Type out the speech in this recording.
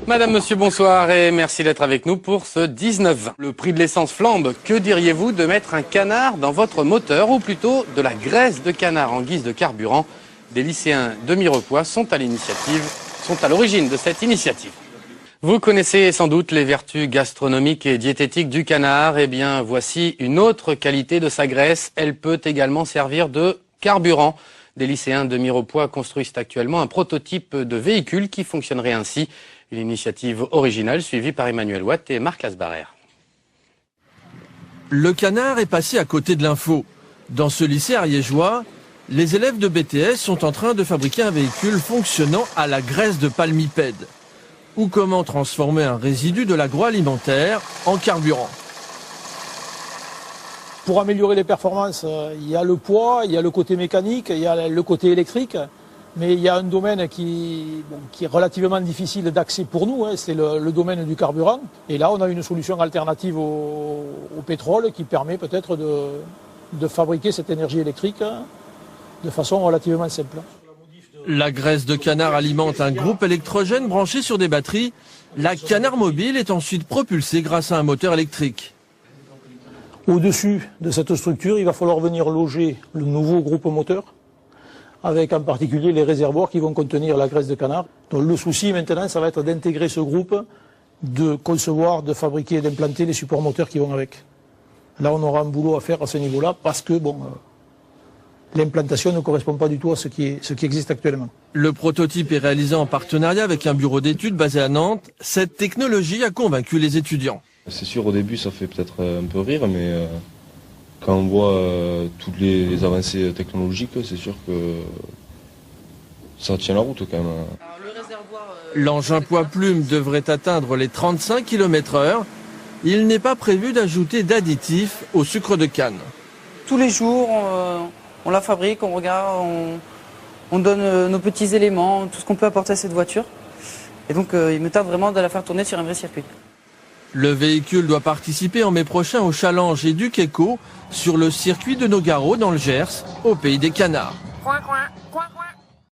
Madame, monsieur, bonsoir et merci d'être avec nous pour ce 19-20. Le prix de l'essence flambe. Que diriez-vous de mettre un canard dans votre moteur ou plutôt de la graisse de canard en guise de carburant? Des lycéens de Mirepoix sont à l'origine de cette initiative. Vous connaissez sans doute les vertus gastronomiques et diététiques du canard. Eh bien, voici une autre qualité de sa graisse. Elle peut également servir de carburant. Des lycéens de Mirepoix construisent actuellement un prototype de véhicule qui fonctionnerait ainsi. Une initiative originale suivie par Emmanuel Watt et Marc Lasbarrer. Le canard est passé à côté de l'info. Dans ce lycée ariégeois, les élèves de BTS sont en train de fabriquer un véhicule fonctionnant à la graisse de palmipède. Ou comment transformer un résidu de l'agroalimentaire en carburant. Pour améliorer les performances, il y a le poids, il y a le côté mécanique, il y a le côté électrique. Mais il y a un domaine qui est relativement difficile d'accès pour nous, c'est le domaine du carburant. Et là, on a une solution alternative au pétrole qui permet peut-être de fabriquer cette énergie électrique de façon relativement simple. La graisse de canard alimente un groupe électrogène branché sur des batteries. La canard mobile est ensuite propulsée grâce à un moteur électrique. Au-dessus de cette structure, il va falloir venir loger le nouveau groupe moteur, avec en particulier les réservoirs qui vont contenir la graisse de canard. Donc le souci maintenant, ça va être d'intégrer ce groupe, de concevoir, de fabriquer et d'implanter les supports moteurs qui vont avec. Là, on aura un boulot à faire à ce niveau-là parce que l'implantation ne correspond pas du tout à ce qui existe actuellement. Le prototype est réalisé en partenariat avec un bureau d'études basé à Nantes. Cette technologie a convaincu les étudiants. C'est sûr, au début, ça fait peut-être un peu rire, mais quand on voit toutes les avancées technologiques, c'est sûr que ça tient la route quand même. L'engin poids-plume devrait atteindre les 35 km/h. Il n'est pas prévu d'ajouter d'additifs au sucre de canne. Tous les jours, on la fabrique, on regarde, on donne nos petits éléments, tout ce qu'on peut apporter à cette voiture. Et donc, il me tarde vraiment de la faire tourner sur un vrai circuit. Le véhicule doit participer en mai prochain au Challenge Éduc Éco sur le circuit de Nogaro dans le Gers, au pays des canards. Coin, coin.